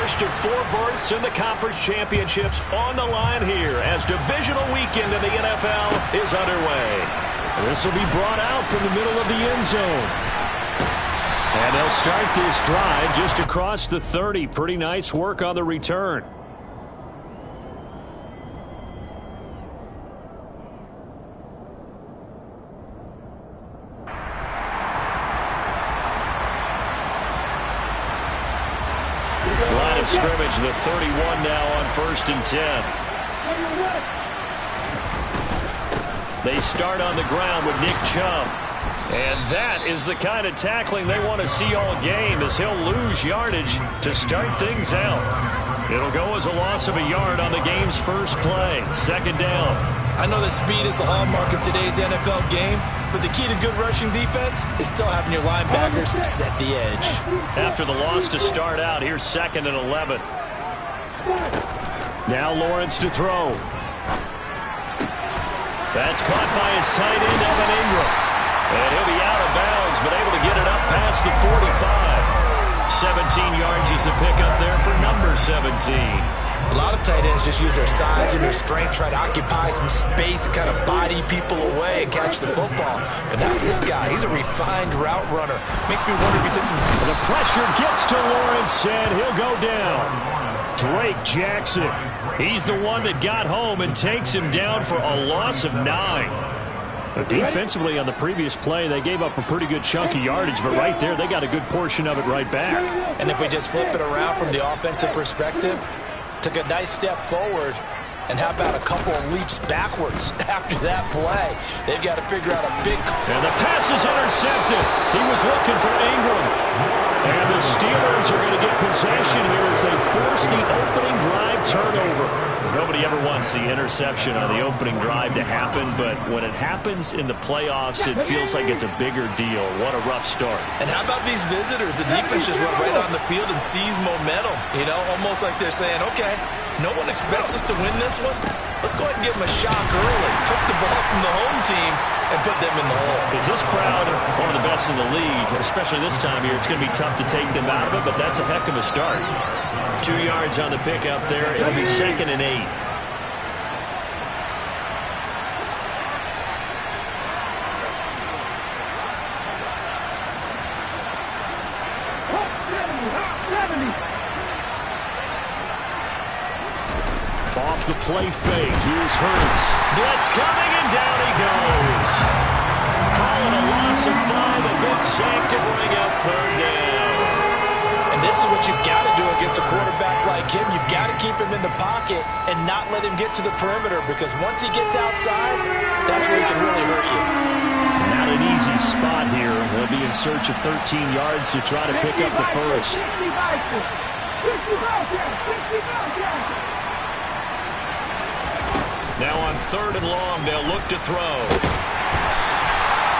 first of 4 berths in the conference championships on the line here as divisional weekend in the NFL is underway. This will be brought out from the middle of the end zone. And they'll start this drive just across the 30. Pretty nice work on the return. Line of scrimmage, the 31 now on 1st and 10. They start on the ground with Nick Chubb. And that is the kind of tackling they want to see all game as he'll lose yardage to start things out. It'll go as a loss of a yard on the game's first play. 2nd down. I know that speed is the hallmark of today's NFL game, but the key to good rushing defense is still having your linebackers set the edge. After the loss to start out, here's 2nd and 11. Now Lawrence to throw. That's caught by his tight end, Evan Ingram. And he'll be out of bounds, but able to get it up past the 45. 17 yards is the pickup there for number 17. A lot of tight ends just use their size and their strength, try to occupy some space and kind of body people away and catch the football. But not this guy. He's a refined route runner. Makes me wonder if he took some... The pressure gets to Lawrence, and he'll go down. Drake Jackson. He's the one that got home and takes him down for a loss of 9. Defensively on the previous play, they gave up a pretty good chunk of yardage, but right there, they got a good portion of it right back. And if we just flip it around from the offensive perspective, took a nice step forward, and how about a couple of leaps backwards after that play? They've got to figure out a big... And the pass is intercepted. He was looking for Ingram. And the Steelers are going to get possession here as they force the opening drive turnover. Nobody ever wants the interception on the opening drive to happen, but when it happens in the playoffs, it feels like it's a bigger deal. What a rough start. And how about these visitors? The defense just went right on the field and seized momentum. You know, almost like they're saying, okay, no one expects us to win this one. Let's go ahead and give them a shock early. Took the ball from the home team and put them in the hole. Because this crowd, one of the best in the league, especially this time of year, it's going to be tough to take them out of it, but that's a heck of a start. 2 yards on the pickup there. It'll be 2nd and 8. Off the play fake. Here's Hurts. Blitz coming, and down he goes. Calling a loss of 5. A big sack to bring up 3rd down. And this is what you've got to do against a quarterback like him. You've got to keep him in the pocket and not let him get to the perimeter, because once he gets outside, that's where he can really hurt you. Not an easy spot here. They'll be in search of 13 yards to try to pick up the first. Now on 3rd and long, they'll look to throw.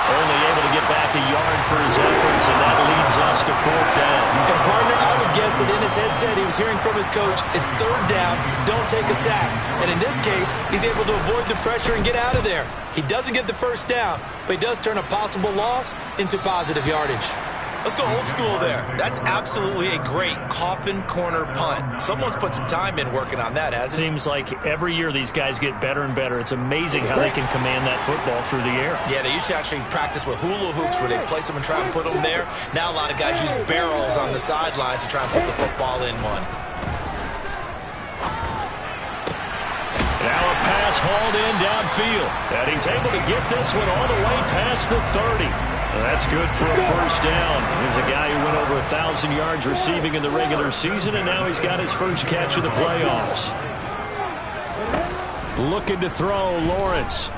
Only able to get back a yard for his efforts, and that leads us to 4th down. And partner, I would guess that in his headset he was hearing from his coach, it's 3rd down, don't take a sack. And in this case, he's able to avoid the pressure and get out of there. He doesn't get the 1st down, but he does turn a possible loss into positive yardage. Let's go old school there. That's absolutely a great coffin corner punt. Someone's put some time in working on that, hasn't it? Seems like every year these guys get better and better. It's amazing how they can command that football through the air. Yeah, they used to actually practice with hula hoops where they place them and try and put them there. Now a lot of guys use barrels on the sidelines to try and put the football in one. Now a pass hauled in downfield. And he's able to get this one all the way past the 30. That's good for a 1st down. There's a guy who went over 1,000 yards receiving in the regular season, and now he's got his first catch of the playoffs. Looking to throw, Lawrence.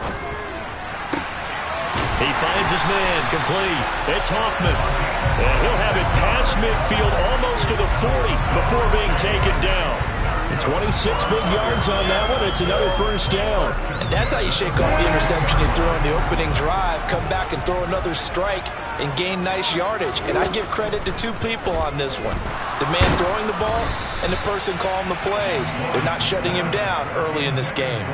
He finds his man, complete. It's Hoffman. And he'll have it past midfield almost to the 40 before being taken down. And 26 big yards on that one. It's another 1st down. And that's how you shake off the interception you threw on the opening drive. Come back and throw another strike and gain nice yardage. And I give credit to 2 people on this one. The man throwing the ball and the person calling the plays. They're not shutting him down early in this game.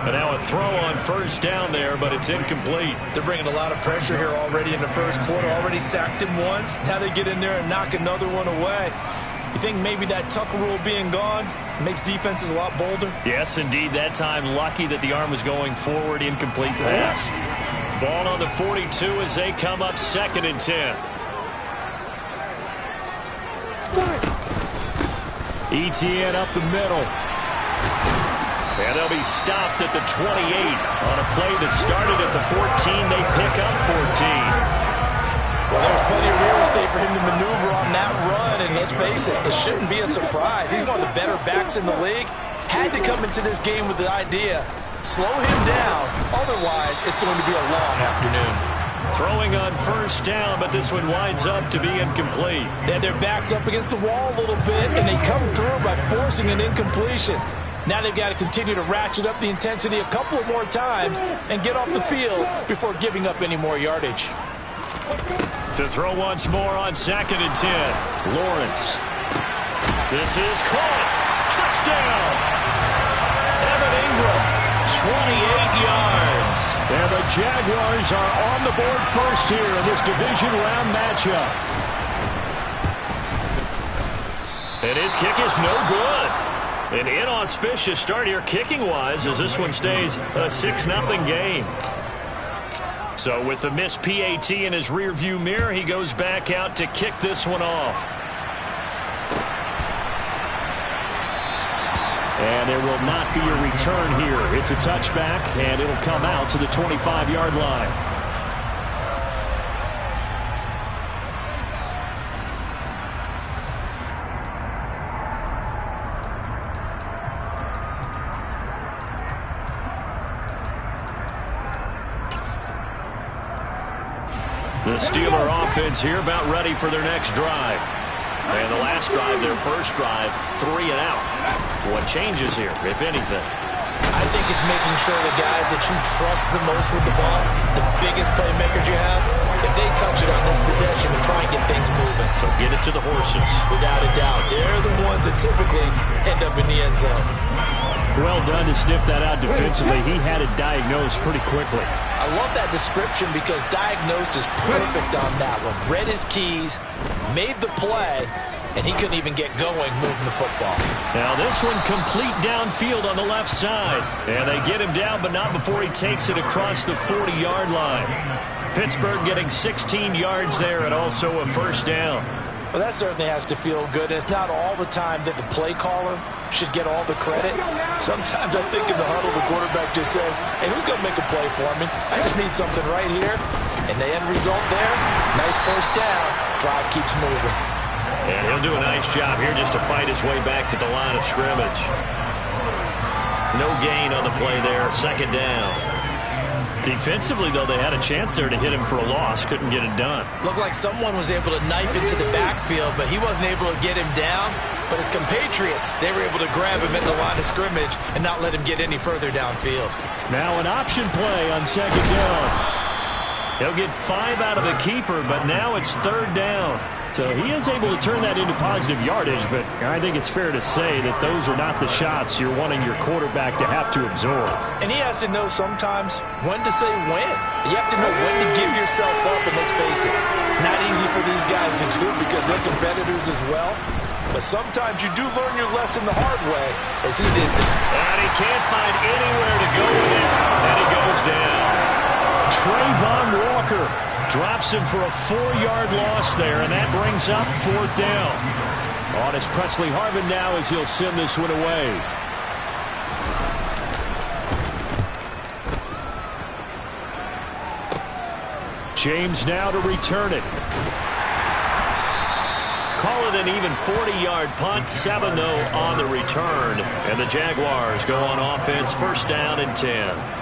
And now a throw on 1st down there, but it's incomplete. They're bringing a lot of pressure here already in the 1st quarter. Already sacked him once. Now they get in there and knock another one away. You think maybe that Tucker rule being gone makes defenses a lot bolder? Yes, indeed. That time, lucky that the arm was going forward. Incomplete pass. Ball on the 42 as they come up 2nd and 10. Etienne up the middle. And they'll be stopped at the 28 on a play that started at the 14. They pick up 14. Well, there's plenty of real estate for him to maneuver on that run, and let's face it, it shouldn't be a surprise. He's one of the better backs in the league. Had to come into this game with the idea, slow him down, otherwise it's going to be a long afternoon. Throwing on 1st down, but this one winds up to be incomplete. They had their backs up against the wall a little bit, and they come through by forcing an incompletion. Now they've got to continue to ratchet up the intensity a couple of more times and get off the field before giving up any more yardage. To throw once more on 2nd and 10. Lawrence. This is caught. Touchdown. Evan Ingram, 28 yards. And the Jaguars are on the board first here in this division round matchup. And his kick is no good. An inauspicious start here kicking-wise as this one stays a 6-0 game. So with the missed PAT in his rearview mirror, he goes back out to kick this one off. And there will not be a return here. It's a touchback, and it'll come out to the 25-yard line. The Steeler offense here about ready for their next drive. And the last drive, their first drive, 3 and out. What changes here, if anything? I think it's making sure the guys that you trust the most with the ball, the biggest playmakers you have, if they touch it on this possession and try and get things moving. So get it to the horses. Without a doubt. They're the ones that typically end up in the end zone. Well done to sniff that out defensively. He had it diagnosed pretty quickly. I love that description because diagnosed is perfect on that one. Read his keys, made the play, and he couldn't even get going moving the football. Now this one complete downfield on the left side. And they get him down, but not before he takes it across the 40-yard line. Pittsburgh getting 16 yards there and also a first down. Well, that certainly has to feel good. And it's not all the time that the play caller should get all the credit. Sometimes I think in the huddle, the quarterback just says, hey, who's going to make a play for me? I just need something right here. And the end result there, nice first down. Drive keeps moving. And he'll do a nice job here just to fight his way back to the line of scrimmage. No gain on the play there, 2nd down. Defensively, though, they had a chance there to hit him for a loss. Couldn't get it done. Looked like someone was able to knife into the backfield, but he wasn't able to get him down. But his compatriots, they were able to grab him at the line of scrimmage and not let him get any further downfield. Now an option play on 2nd down. He'll get 5 out of the keeper, but now it's 3rd down. So he is able to turn that into positive yardage, but I think it's fair to say that those are not the shots you're wanting your quarterback to have to absorb. And he has to know sometimes when to say when. You have to know when to give yourself up, and let's face it, not easy for these guys to do because they're competitors as well. But sometimes you do learn your lesson the hard way, as he did. And he can't find anywhere to go with it, and he goes down. Trayvon Walker drops him for a 4-yard loss there, and that brings up 4th down. On is Presley Harvin now as he'll send this one away. James now to return it. Call it an even 40-yard punt, 7 though on the return. And the Jaguars go on offense, 1st down and 10.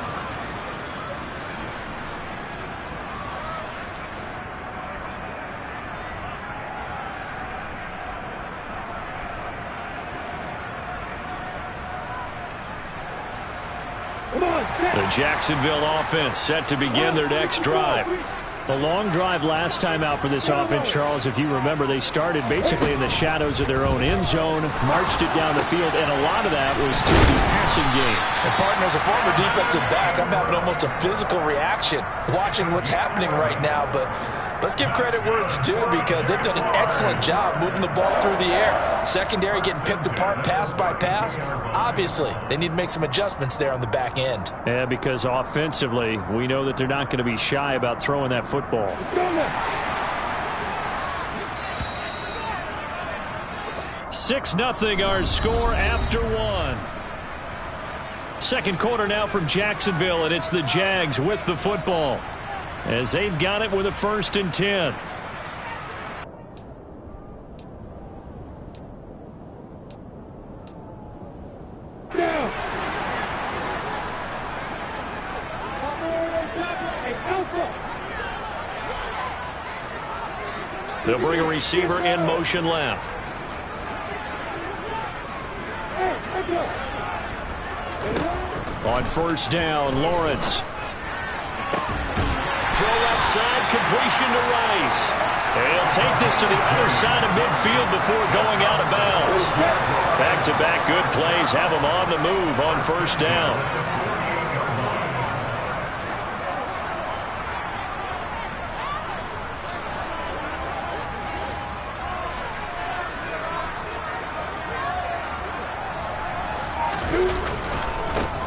The Jacksonville offense set to begin their next drive. The long drive last time out for this offense, Charles, if you remember, they started basically in the shadows of their own end zone, marched it down the field, and a lot of that was through the passing game. And partner, as a former defensive back, I'm having almost a physical reaction watching what's happening right now, but Let's give credit where it's due because they've done an excellent job moving the ball through the air. Secondary getting picked apart pass by pass. Obviously, they need to make some adjustments there on the back end. Yeah, because offensively, we know that they're not going to be shy about throwing that football. 6-0 our score after one. Second quarter now from Jacksonville, and it's the Jags with the football as they've got it with a 1st and 10. They'll bring a receiver in motion left. On 1st down, Lawrence. Throw left side, completion to Rice. And he'll take this to the other side of midfield before going out of bounds. Back-to-back good plays have him on the move on 1st down.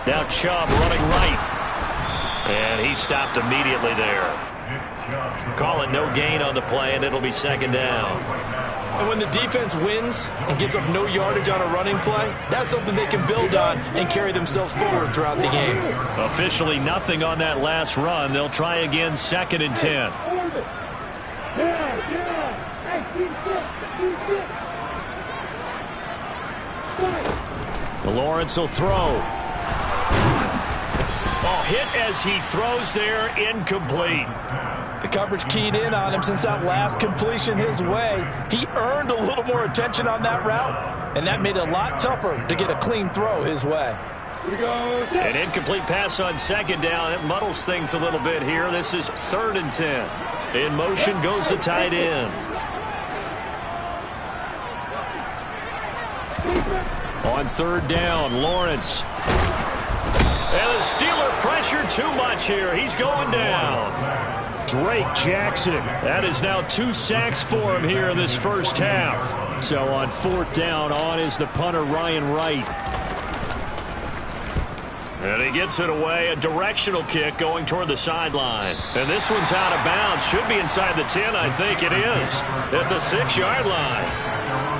Now Chubb running right. And he stopped immediately there. Call it no gain on the play, and it'll be 2nd down. And when the defense wins and gives up no yardage on a running play, that's something they can build on and carry themselves forward throughout the game. Officially nothing on that last run. They'll try again 2nd and 10. Lawrence will throw. Oh, hit as he throws there, incomplete. The coverage keyed in on him since that last completion his way. He earned a little more attention on that route, and that made it a lot tougher to get a clean throw his way. An incomplete pass on 2nd down. It muddles things a little bit here. This is 3rd and 10. In motion goes the tight end. On 3rd down, Lawrence. And the Steeler pressure too much here. He's going down. Drake Jackson. That is now 2 sacks for him here in this 1st half. So on 4th down, on is the punter, Ryan Wright. And he gets it away. A directional kick going toward the sideline. And this one's out of bounds. Should be inside the 10. I think it is. At the 6-yard line.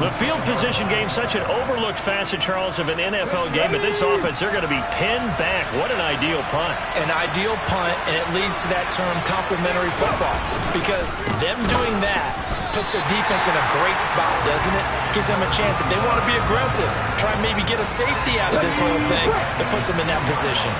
The field position game, such an overlooked facet, Charles, of an NFL game. But this offense, they're going to be pinned back. What an ideal punt. An ideal punt, and it leads to that term complementary football. Because them doing that puts their defense in a great spot, doesn't it? Gives them a chance. If they want to be aggressive, try and maybe get a safety out of this whole thing, it puts them in that position.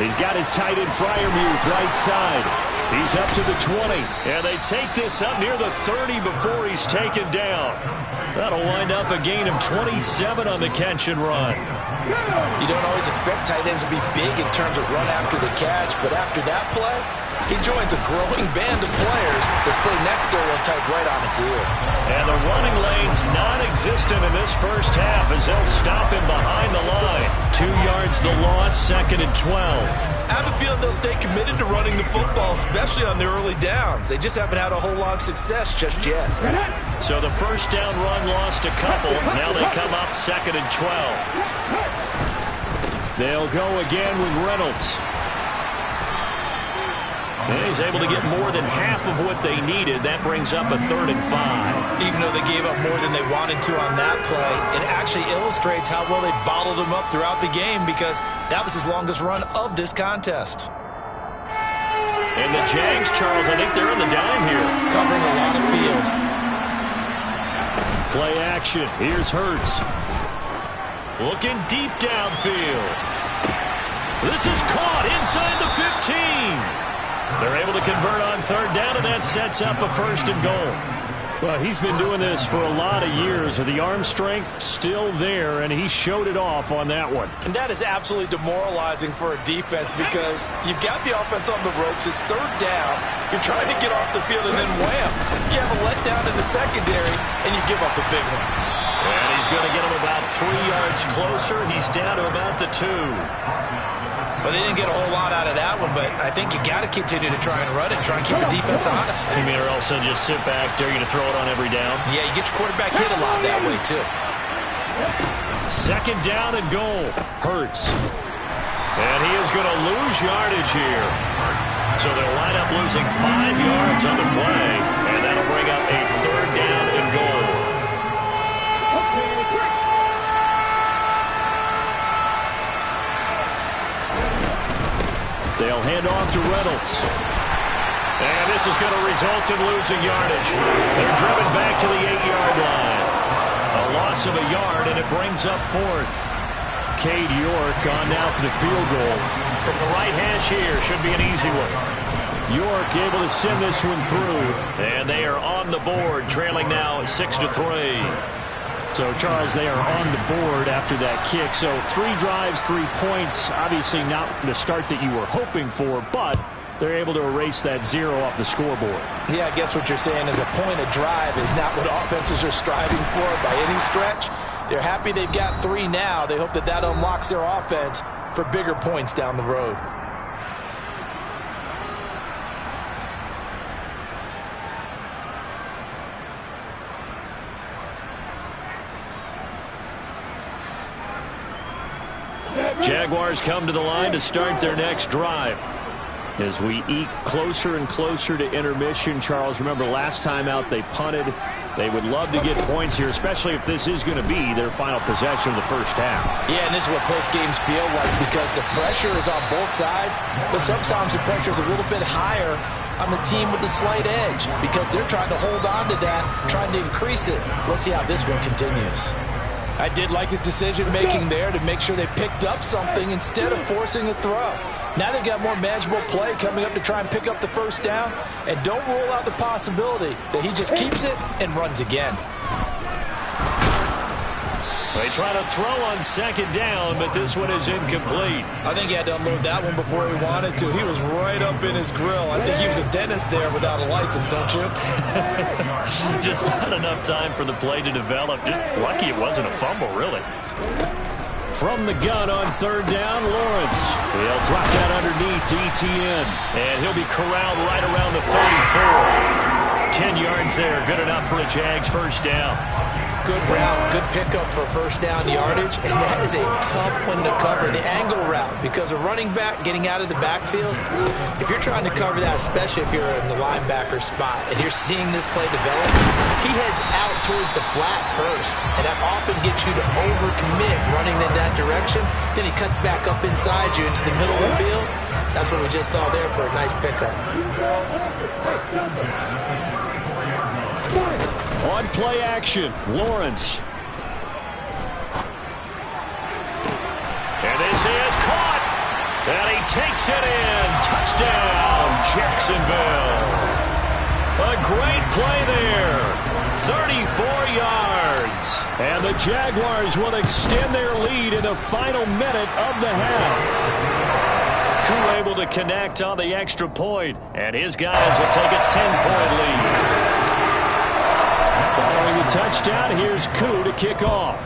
He's got his tight end Freiermuth right side. He's up to the 20. And they take this up near the 30 before he's taken down. That'll wind up a gain of 27 on the catch and run. You don't always expect tight ends to be big in terms of run after the catch, but after that play, he joins a growing band of players that's putting that stereotype right on its ear. And the running lane's non-existent in this 1st half as they'll stop him behind the line. 2 yards the loss, 2nd and 12. I have a feeling they'll stay committed to running the football, especially on the early downs. They just haven't had a whole lot of success just yet. So the 1st down run lost a couple. Now they come up 2nd and 12. They'll go again with Reynolds. And he's able to get more than half of what they needed. That brings up a 3rd and 5. Even though they gave up more than they wanted to on that play, it actually illustrates how well they bottled him up throughout the game because that was his longest run of this contest. And the Jags, Charles, I think they're on the dime here. Covering a lot of field. Play action. Here's Hurts. Looking deep downfield. This is caught inside the 15. They're able to convert on 3rd down, and that sets up a 1st and goal. Well, he's been doing this for a lot of years. The arm strength still there, and he showed it off on that one. And that is absolutely demoralizing for a defense because you've got the offense on the ropes. It's third down. You're trying to get off the field, and then wham, you have a letdown in the secondary, and you give up a big one. And he's going to get him about 3 yards closer. He's down to about the 2. Well, they didn't get a whole lot out of that one, but I think you got to continue to try and run it, try and keep the defense honest. You mean or else they'll just sit back, dare you to throw it on every down? Yeah, you get your quarterback hit a lot that way, too. Second down and goal. Hurts. And he is going to lose yardage here. So they'll line up losing 5 yards on the play, and that'll bring up a third down and goal. They'll hand off to Reynolds. And this is going to result in losing yardage. They're driven back to the 8-yard line. A loss of a yard, and it brings up fourth. Cade York on now for the field goal. From the right hash here, should be an easy one. York able to send this one through. And they are on the board, trailing now 6-3. So, Charles, they are on the board after that kick. So 3 drives, 3 points. Obviously not the start that you were hoping for, but they're able to erase that 0 off the scoreboard. Yeah, I guess what you're saying is a point of drive is not what offenses are striving for by any stretch. They're happy they've got 3 now. They hope that that unlocks their offense for bigger points down the road. Jaguars come to the line to start their next drive. As we eke closer and closer to intermission, Charles, remember last time out they punted. They would love to get points here, especially if this is going to be their final possession of the first half. Yeah, and this is what close games feel like because the pressure is on both sides, but sometimes the pressure is a little bit higher on the team with the slight edge because they're trying to hold on to that, trying to increase it. Let's see how this one continues. I did like his decision-making there to make sure they picked up something instead of forcing a throw. Now they've got more manageable play coming up to try and pick up the first down, and don't rule out the possibility that he just keeps it and runs again. They try to throw on second down, but this one is incomplete. I think he had to unload that one before he wanted to. He was right up in his grill. I think he was a dentist there without a license, don't you? Just not enough time for the play to develop. Just lucky it wasn't a fumble, really. From the gun on third down, Lawrence. He'll drop that underneath to ETN. And he'll be corralled right around the 34. 10 yards there, good enough for a Jags first down. Good route, good pickup for first down yardage, and that is a tough one to cover, the angle route, because a running back getting out of the backfield, if you're trying to cover that, especially if you're in the linebacker spot, and you're seeing this play develop, he heads out towards the flat first, and that often gets you to overcommit running in that direction, then he cuts back up inside you into the middle of the field. That's what we just saw there for a nice pickup. On play action, Lawrence. And this is caught. And he takes it in. Touchdown, Jacksonville. A great play there. 34 yards. And the Jaguars will extend their lead in the final minute of the half. Koo able to connect on the extra point, and his guys will take a 10-point lead. Following the touchdown, here's Koo to kick off.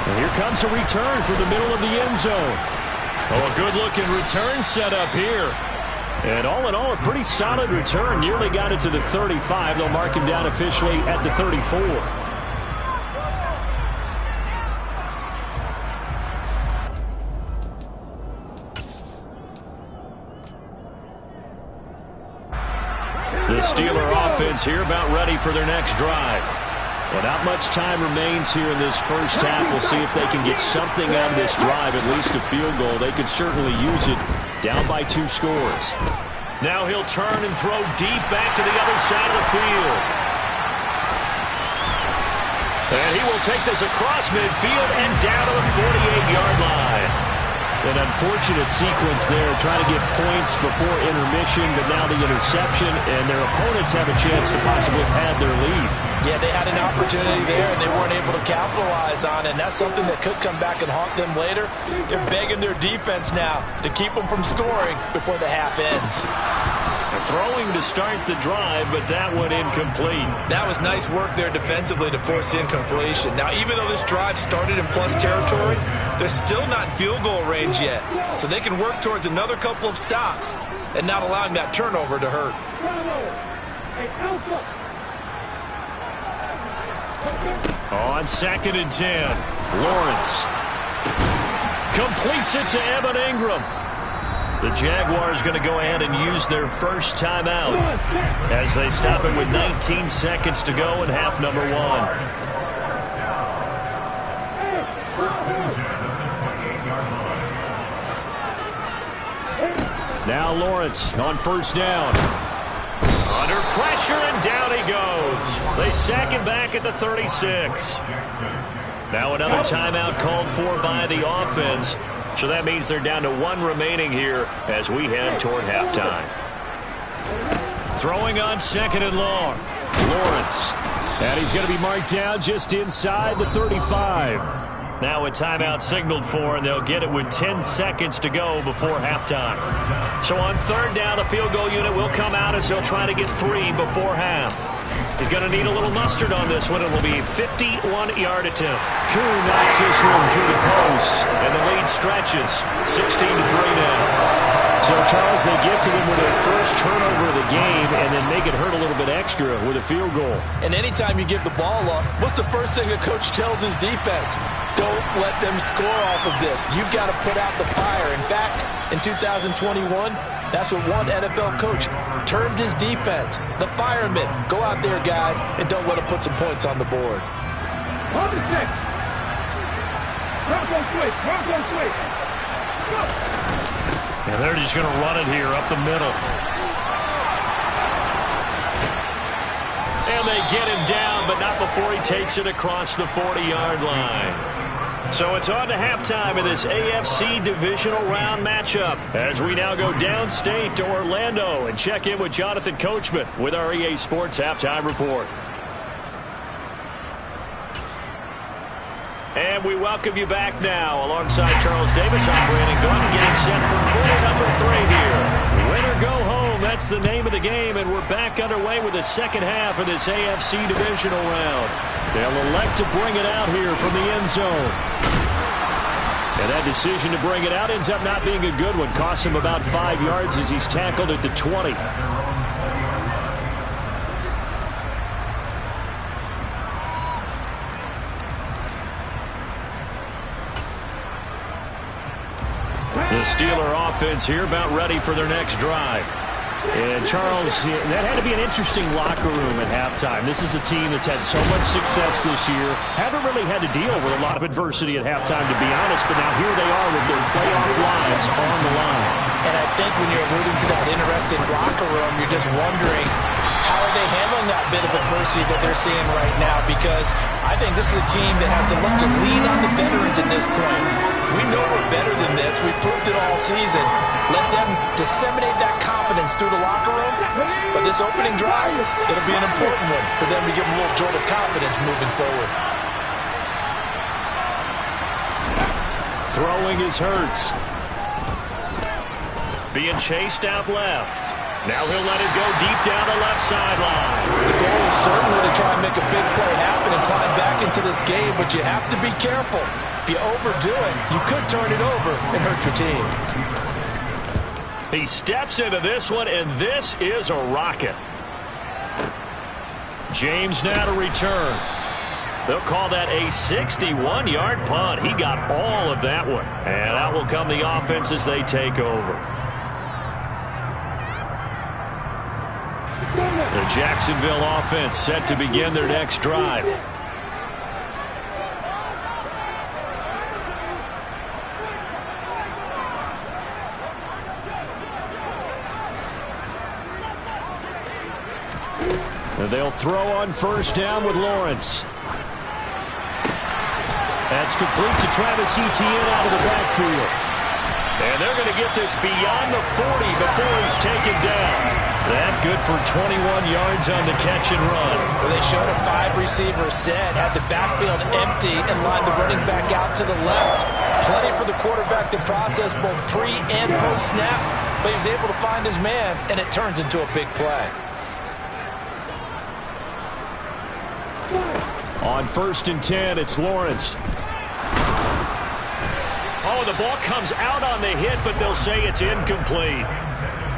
And here comes a return from the middle of the end zone. Oh, a good-looking return set up here. And all in all, a pretty solid return. Nearly got it to the 35. They'll mark him down officially at the 34. The Steeler offense here about ready for their next drive. Well, not much time remains here in this first half. We'll see if they can get something out of this drive, at least a field goal. They could certainly use it down by 2 scores. Now he'll turn and throw deep back to the other side of the field. And he will take this across midfield and down to the 48-yard line. An unfortunate sequence there, trying to get points before intermission, but now the interception, and their opponents have a chance to possibly pad their lead. Yeah, they had an opportunity there, and they weren't able to capitalize on it, and that's something that could come back and haunt them later. They're begging their defense now to keep them from scoring before the half ends. Throwing to start the drive, but that one incomplete. That was nice work there defensively to force the incompletion. Now, even though this drive started in plus territory, they're still not in field goal range yet. So they can work towards another couple of stops and not allowing that turnover to hurt. On 2nd and 10, Lawrence completes it to Evan Ingram. The Jaguars going to go ahead and use their first timeout as they stop it with 19 seconds to go in half number 1. Now Lawrence on 1st down. Under pressure, and down he goes. They sack him back at the 36. Now another timeout called for by the offense. So that means they're down to 1 remaining here as we head toward halftime. Throwing on 2nd and long. Lawrence. And he's going to be marked down just inside the 35. Now a timeout signaled for, and they'll get it with 10 seconds to go before halftime. So on 3rd down, the field goal unit will come out as they'll try to get 3 before half. He's going to need a little mustard on this one. It will be a 51-yard attempt. Koo knocks this one through the post, and the lead stretches. 16-3 now. So, Charles, they get to them with their first turnover of the game and then make it hurt a little bit extra with a field goal. And anytime you give the ball up, what's the first thing a coach tells his defense? Don't let them score off of this. You've got to put out the fire. In fact, in 2021, that's what one NFL coach termed his defense, the firemen. Go out there, guys, and don't let them put some points on the board. Hold the stick. Bronco switch. Bronco switch. Go. And they're just going to run it here up the middle. And they get him down, but not before he takes it across the 40-yard line. So it's on to halftime in this AFC divisional round matchup as we now go downstate to Orlando and check in with Jonathan Coachman with our EA Sports Halftime Report. And we welcome you back now. Alongside Charles Davis, I'm Brandon Gunn, getting set for quarter number 3 here. Win or go home, that's the name of the game, and we're back underway with the second half of this AFC divisional round. They'll elect to bring it out here from the end zone. And that decision to bring it out ends up not being a good one. Costs him about 5 yards as he's tackled at the 20. The Steeler offense here about ready for their next drive. And Charles, that had to be an interesting locker room at halftime. This is a team that's had so much success this year. Haven't really had to deal with a lot of adversity at halftime, to be honest, but now here they are with their playoff lives on the line. And I think when you're alluding to that interesting locker room, you're just wondering, how are they handling that bit of adversity that they're seeing right now? Because I think this is a team that has to look to lean on the veterans at this point. We know we're better than this. We've proved it all season. Let them disseminate that confidence through the locker room. But this opening drive, it'll be an important one for them to give them a little jolt of confidence moving forward. Throwing is Hurts. Being chased out left. Now he'll let it go deep down the left sideline. The goal is certainly to try and make a big play happen and climb back into this game, but you have to be careful. If you overdo it, you could turn it over and hurt your team. He steps into this one, and this is a rocket. James now to return. They'll call that a 61-yard punt. He got all of that one. And out will come the offense as they take over. The Jacksonville offense set to begin their next drive. And they'll throw on first down with Lawrence. That's complete to Travis Etienne out of the backfield. And they're going to get this beyond the 40 before he's taken down. That good for 21 yards on the catch and run. Well, they showed a 5-receiver set, had the backfield empty, and lined the running back out to the left. Plenty for the quarterback to process both pre and post-snap, but he was able to find his man, and it turns into a big play. On 1st and 10, it's Lawrence. Oh, the ball comes out on the hit, but they'll say it's incomplete.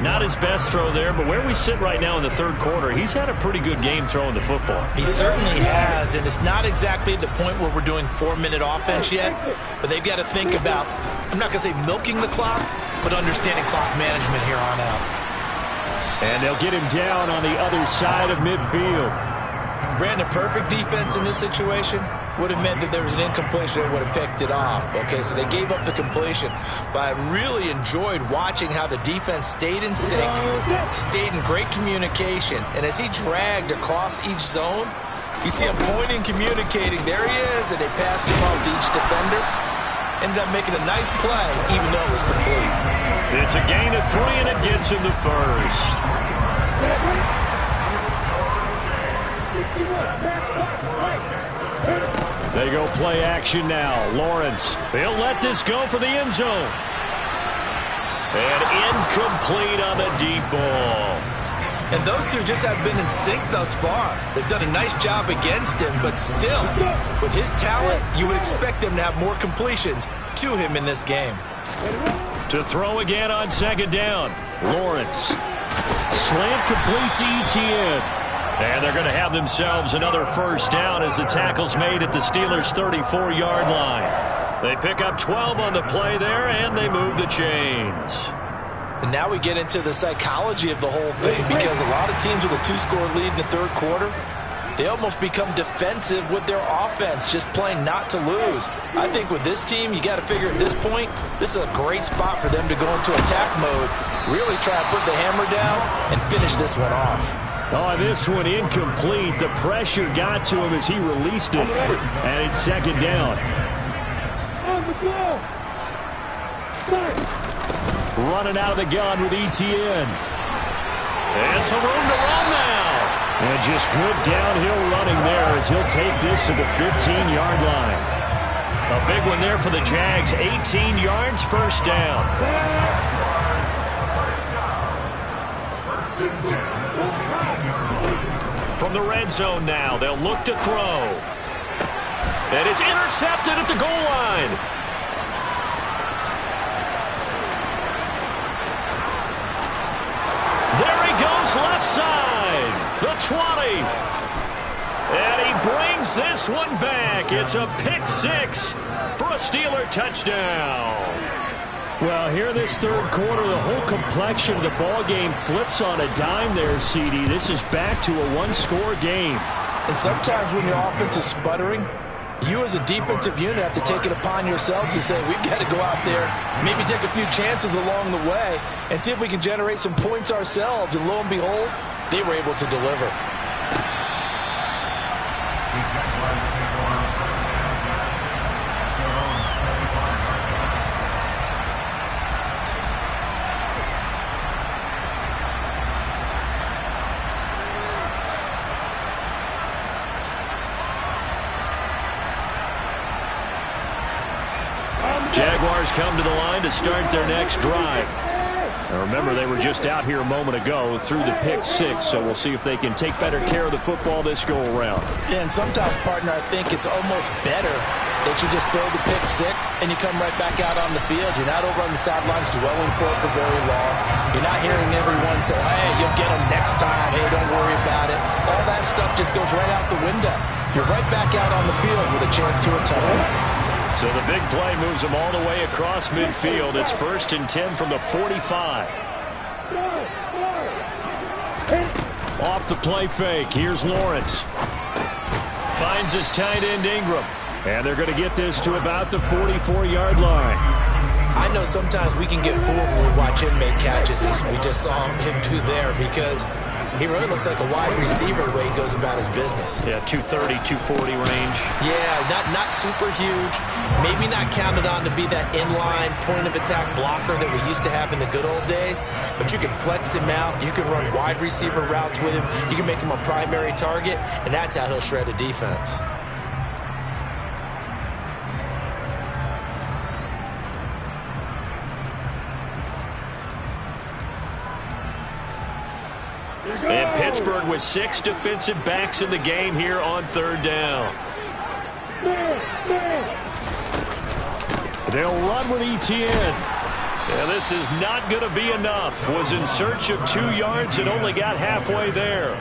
Not his best throw there, but where we sit right now in the third quarter, he's had a pretty good game throwing the football. He certainly has, and it's not exactly the point where we're doing 4-minute offense yet, but they've got to think about, I'm not going to say milking the clock, but understanding clock management here on out. And they'll get him down on the other side of midfield. Brandon, perfect defense in this situation would have meant that there was an incompletion that would have picked it off. Okay, so they gave up the completion. But I really enjoyed watching how the defense stayed in sync, stayed in great communication. And as he dragged across each zone, you see him pointing, communicating. There he is, and they passed him off to each defender. Ended up making a nice play, even though it was complete. It's a gain of 3, and it gets him the first. They go play action now. Lawrence, they'll let this go for the end zone. And incomplete on the deep ball. And those two just have been in sync thus far. They've done a nice job against him, but still, with his talent, you would expect them to have more completions to him in this game. To throw again on 2nd down. Lawrence. Slant complete to Etienne. And they're going to have themselves another first down as the tackle's made at the Steelers' 34-yard line. They pick up 12 on the play there, and they move the chains. And now we get into the psychology of the whole thing, because a lot of teams with a 2-score lead in the third quarter, they almost become defensive with their offense, just playing not to lose. I think with this team, you got to figure at this point, this is a great spot for them to go into attack mode, really try to put the hammer down and finish this one off. Oh, this one incomplete. The pressure got to him as he released it. And it's 2nd down. Running out of the gun with Etienne. And some room to run now. And just good downhill running there as he'll take this to the 15-yard line. A big one there for the Jags. 18 yards, first down. From the red zone now, they'll look to throw. And it's intercepted at the goal line. There he goes, left side. The 20. And he brings this one back. It's a pick-6 for a Steeler touchdown. Well, here this third quarter, the whole complexion of the ball game flips on a dime there, CD. This is back to a 1-score game. And sometimes when your offense is sputtering, you as a defensive unit have to take it upon yourselves to say, we've got to go out there, maybe take a few chances along the way, and see if we can generate some points ourselves. And lo and behold, they were able to deliver. Jaguars come to the line to start their next drive. Now remember, they were just out here a moment ago through the pick-6, so we'll see if they can take better care of the football this go-around. Yeah, and sometimes, partner, I think it's almost better that you just throw the pick-6 and you come right back out on the field. You're not over on the sidelines dwelling for it for very long. You're not hearing everyone say, hey, you'll get them next time. Hey, don't worry about it. All that stuff just goes right out the window. You're right back out on the field with a chance to atone. So the big play moves them all the way across midfield. It's 1st and 10 from the 45. Off the play fake. Here's Lawrence. Finds his tight end Ingram. And they're going to get this to about the 44-yard line. I know sometimes we can get fooled when we watch him make catches, as we just saw him do there, because He really looks like a wide receiver the way he goes about his business. Yeah, 230, 240 range. Yeah, not super huge. Maybe not counted on to be that inline point-of-attack blocker that we used to have in the good old days. But you can flex him out. You can run wide receiver routes with him. You can make him a primary target, and that's how he'll shred a defense. And Pittsburgh with 6 defensive backs in the game here on 3rd down. They'll run with Etienne. Yeah, this is not going to be enough. Was in search of 2 yards and only got halfway there.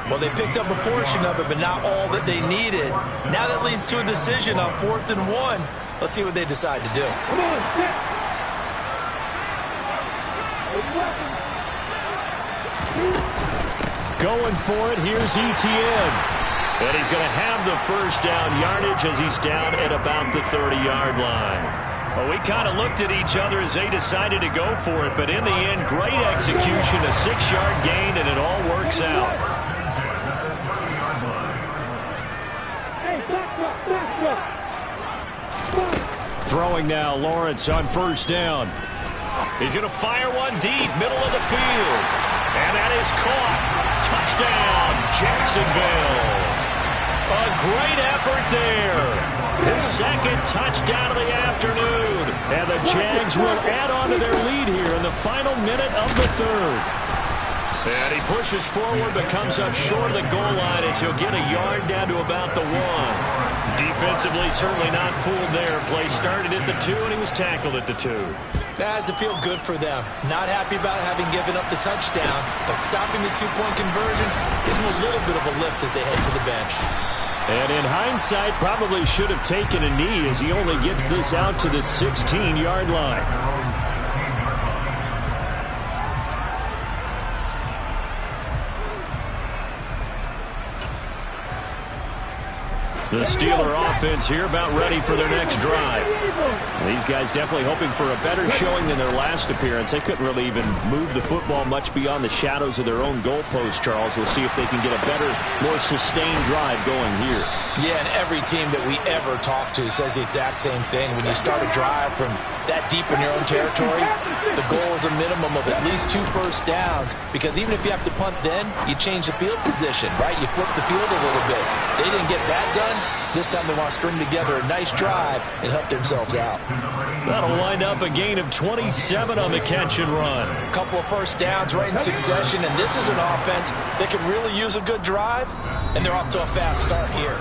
Well, they picked up a portion of it, but not all that they needed. Now that leads to a decision on 4th and 1. Let's see what they decide to do. Come on, sit. Going for it, here's Etienne. And he's going to have the first down yardage as he's down at about the 30-yard line. Well, we kind of looked at each other as they decided to go for it, but in the end, great execution, a 6-yard gain, and it all works out. Throwing now, Lawrence on 1st down. He's going to fire one deep, middle of the field. And that is caught. Touchdown, Jacksonville. A great effort there. His 2nd touchdown of the afternoon. And the Jags will add on to their lead here in the final minute of the 3rd. And he pushes forward but comes up short of the goal line as he'll get a yard down to about the 1. Defensively, certainly not fooled there. Play started at the 2 and he was tackled at the 2. That has to feel good for them. Not happy about having given up the touchdown, but stopping the 2-point conversion gives them a little bit of a lift as they head to the bench. And in hindsight, probably should have taken a knee as he only gets this out to the 16-yard line. The Steeler offense here about ready for their next drive. These guys definitely hoping for a better showing than their last appearance. They couldn't really even move the football much beyond the shadows of their own goalpost, Charles. We'll see if they can get a better, more sustained drive going here. Yeah, and every team that we ever talk to says the exact same thing. When you start a drive from that deep in your own territory, the goal is a minimum of at least 2 first downs, because even if you have to punt then, you change the field position, right? You flip the field a little bit. They didn't get that done. This time they want to string together a nice drive and help themselves out. That'll wind up a gain of 27 on the catch and run. A couple of first downs right in succession, and this is an offense that can really use a good drive, and they're off to a fast start here.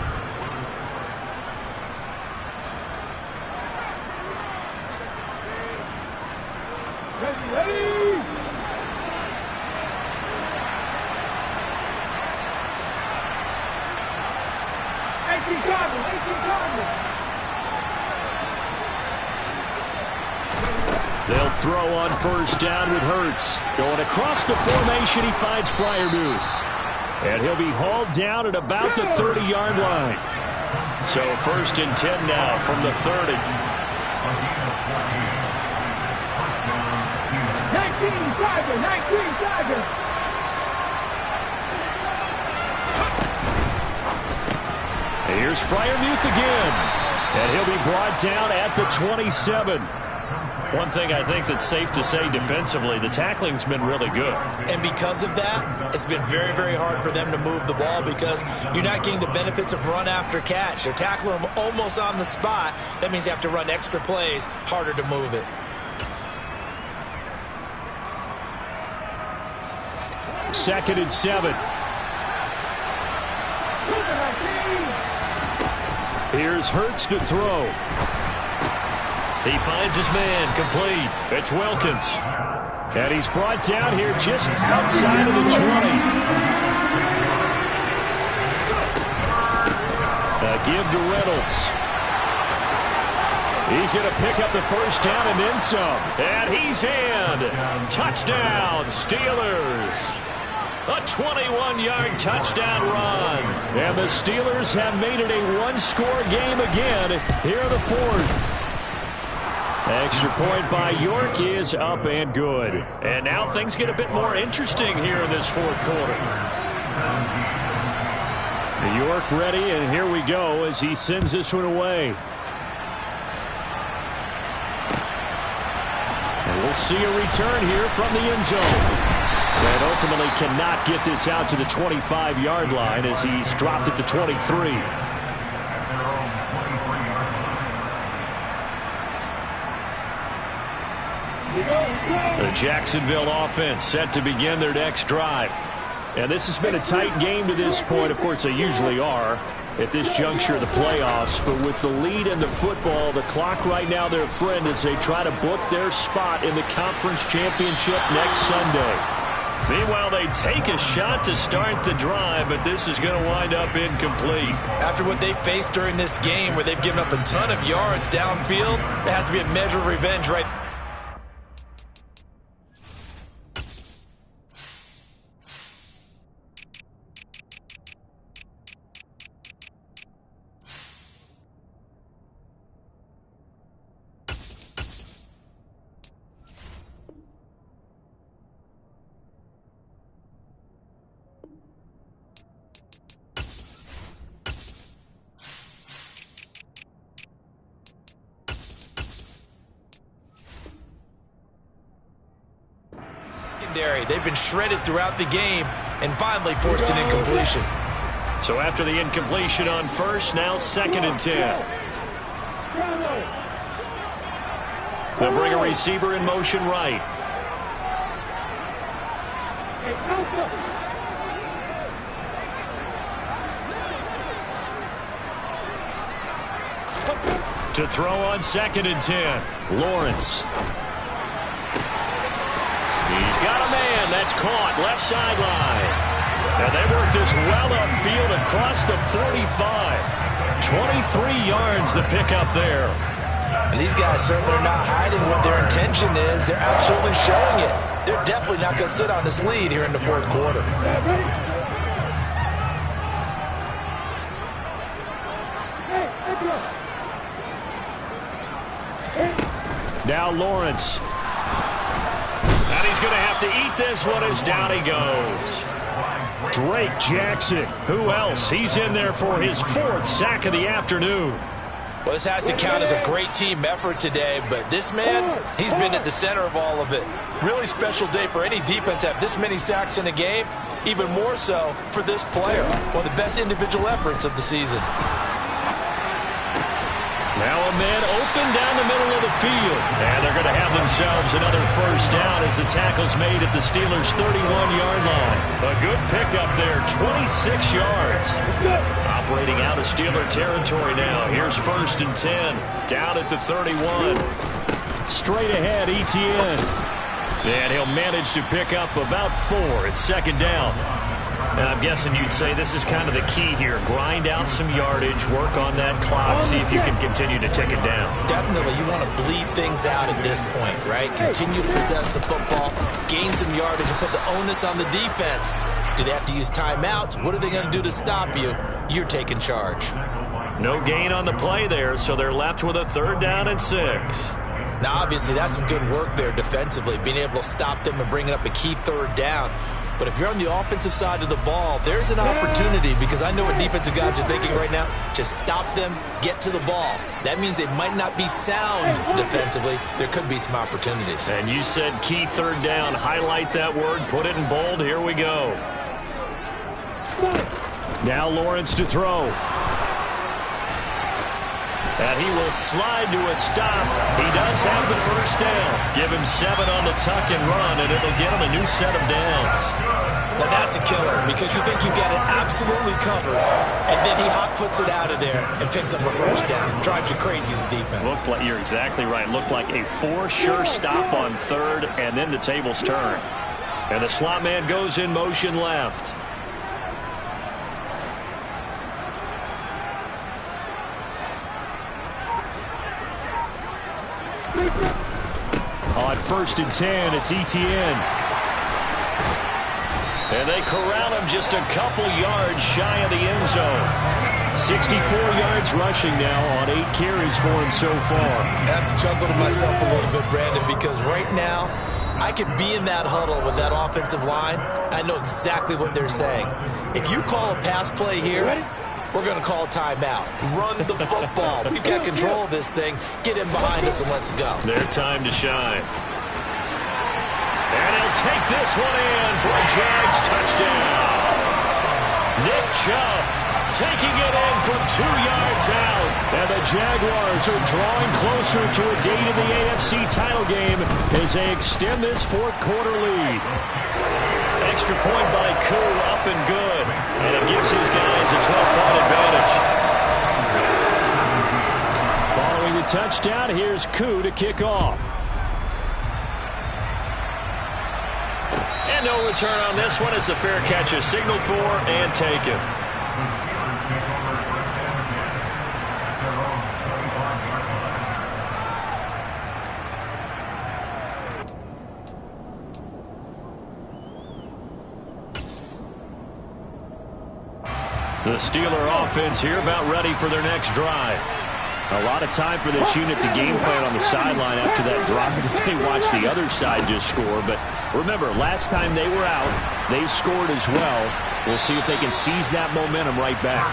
Ready. They'll throw on 1st down with Hurts. Going across the formation, he finds Freiermuth. And he'll be hauled down at about the 30-yard line. So 1st and 10 now from the 30. 19 Tiger. Here's Freiermuth again. And he'll be brought down at the 27. One thing I think that's safe to say defensively, the tackling's been really good. And because of that, it's been very, very hard for them to move the ball because you're not getting the benefits of run after catch. They're tackling them almost on the spot. That means you have to run extra plays, harder to move it. Second and 7. Here's Hurts to throw. He finds his man, complete. It's Wilkins. And he's brought down here just outside of the 20. A give to Reynolds. He's going to pick up the first down and then some. And he's in. Touchdown, Steelers. A 21-yard touchdown run. And the Steelers have made it a one-score game again here in the 4th. Extra point by York is up and good. And now things get a bit more interesting here in this fourth quarter. York ready, and here we go as he sends this one away. And we'll see a return here from the end zone. And ultimately cannot get this out to the 25-yard line as he's dropped it to 23. The Jacksonville offense set to begin their next drive. And this has been a tight game to this point. Of course, they usually are at this juncture of the playoffs. But with the lead in the football, the clock right now their friend as they try to book their spot in the conference championship next Sunday. Meanwhile, they take a shot to start the drive, but this is going to wind up incomplete. After what they faced during this game where they've given up a ton of yards downfield, there has to be a measure of revenge right now. They've been shredded throughout the game and finally forced an incompletion. So after the incompletion on first, now 2nd and 10. They'll bring a receiver in motion right. To throw on 2nd and 10, Lawrence. He's got a man that's caught left sideline. And they work this well upfield across the 45. 23 yards the pickup there. And these guys certainly are not hiding what their intention is. They're absolutely showing it. They're definitely not going to sit on this lead here in the fourth quarter. Now Lawrence. And he's going to have to eat this one as down he goes. Drake Jackson. Who else? He's in there for his 4th sack of the afternoon. Well, this has to count as a great team effort today, but this man, he's been at the center of all of it. Really special day for any defense to have this many sacks in a game, even more so for this player. One of the best individual efforts of the season. Now a man open down the middle of the field. And they're going to have themselves another first down as the tackle's made at the Steelers' 31-yard line. A good pickup there, 26 yards. Operating out of Steeler territory now. Here's 1st and 10, down at the 31. Straight ahead, Etienne. And he'll manage to pick up about 4 at 2nd down. And I'm guessing you'd say this is kind of the key here. Grind out some yardage, work on that clock, see if you can continue to tick it down. Definitely, you want to bleed things out at this point, right? Continue to possess the football, gain some yardage, and put the onus on the defense. Do they have to use timeouts? What are they going to do to stop you? You're taking charge. No gain on the play there, so they're left with a 3rd down and 6. Now, obviously, that's some good work there defensively, being able to stop them and bringing up a key 3rd down. But if you're on the offensive side of the ball, there's an opportunity, because I know what defensive guys are thinking right now. Just stop them, get to the ball. That means they might not be sound defensively. There could be some opportunities. And you said key 3rd down. Highlight that word, put it in bold. Here we go. Now Lawrence to throw. And he will slide to a stop. He does have the first down. Give him 7 on the tuck and run, and it'll get him a new set of downs. Now that's a killer, because you think you've got it absolutely covered, and then he hot-foots it out of there and picks up a first down. Drives you crazy as a defense. Looks like, you're exactly right. Looked like a 4 sure stop on 3rd, and then the tables turn. And the slot man goes in motion left. On 1st and 10, it's Etienne. And they corral him just a couple yards shy of the end zone. 64 yards rushing now on 8 carries for him so far. I have to chuckle to myself a little bit, Brandon, because right now I could be in that huddle with that offensive line. I know exactly what they're saying. If you call a pass play here, we're going to call timeout. Run the football. We've got control of this thing. Get in behind us and let's go. Their time to shine. And he'll take this one in for a Jags touchdown. Nick Chubb taking it in from 2 yards out. And the Jaguars are drawing closer to a date in the AFC title game as they extend this fourth quarter lead. Extra point by Koo, up and good. And it gives his guys a 12-point advantage. Following the touchdown, here's Koo to kick off. And no return on this one as the fair catch is signaled for and taken. The Steeler offense here about ready for their next drive. A lot of time for this unit to game plan on the sideline after that drive that they watched the other side just score. But remember, last time they were out, they scored as well. We'll see if they can seize that momentum right back.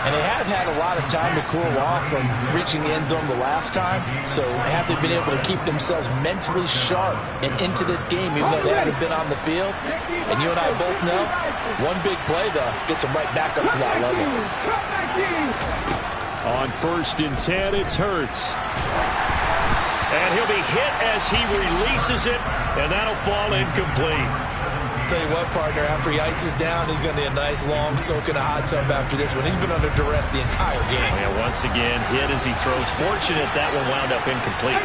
And they have had a lot of time to cool off from reaching the end zone the last time. So have they been able to keep themselves mentally sharp and into this game, even though they haven't been on the field? And you and I both know, one big play, though, gets them right back up to that level. On 1st and 10, it's Hurts. And he'll be hit as he releases it, and that'll fall incomplete. Tell you what, partner, after he ices down, he's going to need a nice long soak in a hot tub after this one. He's been under duress the entire game. And once again, hit as he throws. Fortunate that one wound up incomplete.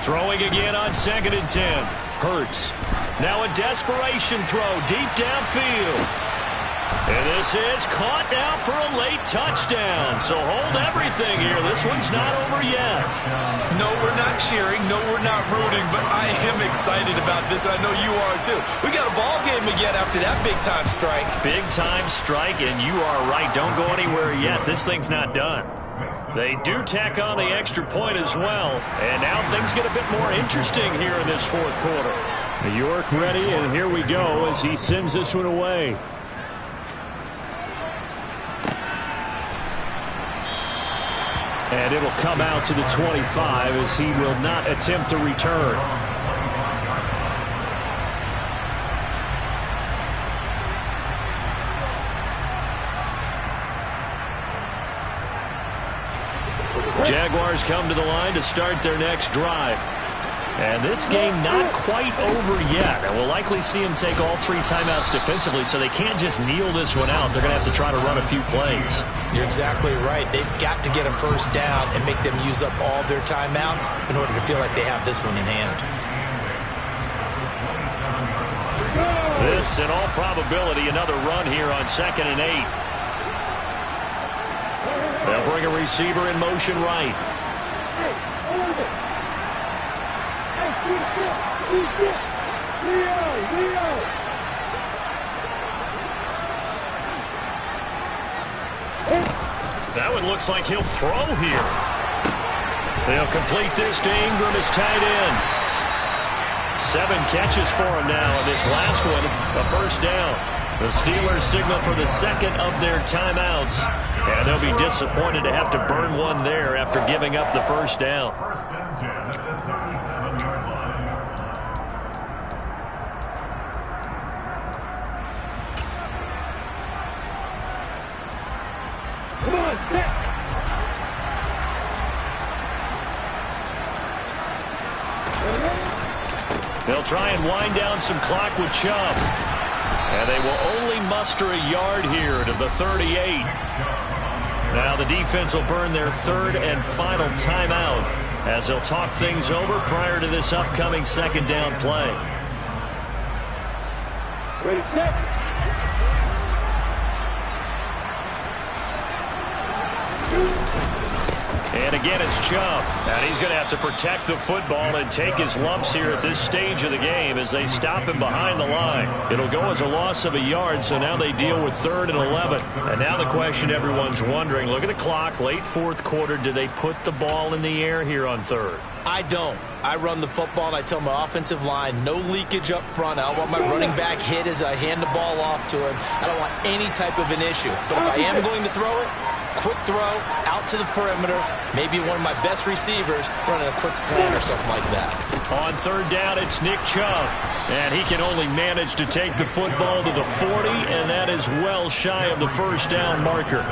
Throwing again on 2nd and 10. Hurts. Now a desperation throw deep downfield. And this is caught now for a late touchdown. So hold everything here. This one's not over yet. No, we're not cheering. No, we're not rooting. But I am excited about this, and I know you are too. We got a ball game again after that big-time strike. Big-time strike, and you are right. Don't go anywhere yet. This thing's not done. They do tack on the extra point as well. And now things get a bit more interesting here in this fourth quarter. York ready, and here we go as he sends this one away. And it'll come out to the 25 as he will not attempt to return. Jaguars come to the line to start their next drive. And this game not quite over yet. And we'll likely see him take all 3 timeouts defensively, so they can't just kneel this one out. They're going to have to try to run a few plays. You're exactly right. They've got to get a first down and make them use up all their timeouts in order to feel like they have this one in hand. This, in all probability, another run here on 2nd and 8. They'll bring a receiver in motion right. That one looks like he'll throw here. They'll complete this to Ingram as tight end. 7 catches for him now, and this last one, a first down. The Steelers signal for the 2nd of their timeouts, and they'll be disappointed to have to burn one there after giving up the first down. Come on, set. They'll try and wind down some clock with Chubb. And they will only muster a yard here to the 38. Now the defense will burn their 3rd and final timeout as they'll talk things over prior to this upcoming 2nd down play. Ready, set. And again, it's Chubb. And he's going to have to protect the football and take his lumps here at this stage of the game as they stop him behind the line. It'll go as a loss of a yard, so now they deal with 3rd and 11. And now the question everyone's wondering, look at the clock, late 4th quarter, do they put the ball in the air here on 3rd? I don't. I run the football, and I tell my offensive line, no leakage up front. I don't want my running back hit as I hand the ball off to him. I don't want any type of an issue. But if I am going to throw it, quick throw, out to the perimeter, maybe one of my best receivers running a quick slant or something like that. On 3rd down, it's Nick Chubb. And he can only manage to take the football to the 40, and that is well shy of the 1st down marker.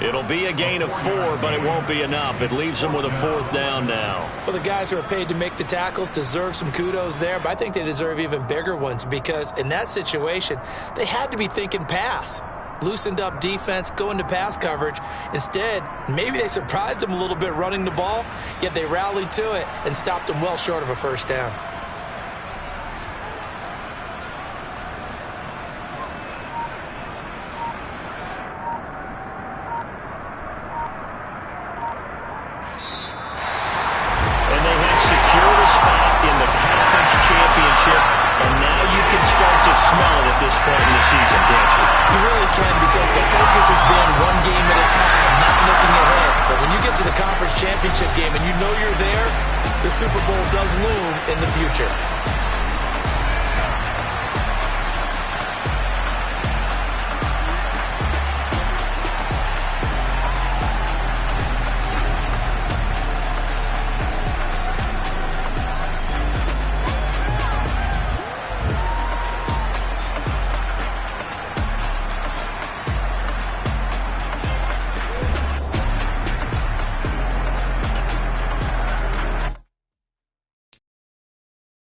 It'll be a gain of 4, but it won't be enough. It leaves them with a 4th down now. Well, the guys who are paid to make the tackles deserve some kudos there, but I think they deserve even bigger ones because in that situation, they had to be thinking pass. Loosened up defense, going to pass coverage. Instead, maybe they surprised them a little bit running the ball, yet they rallied to it and stopped them well short of a 1st down. And now you can start to smell it at this point in the season, can't you? You really can because the focus has been one game at a time, not looking ahead. But when you get to the conference championship game and you know you're there, the Super Bowl does loom in the future.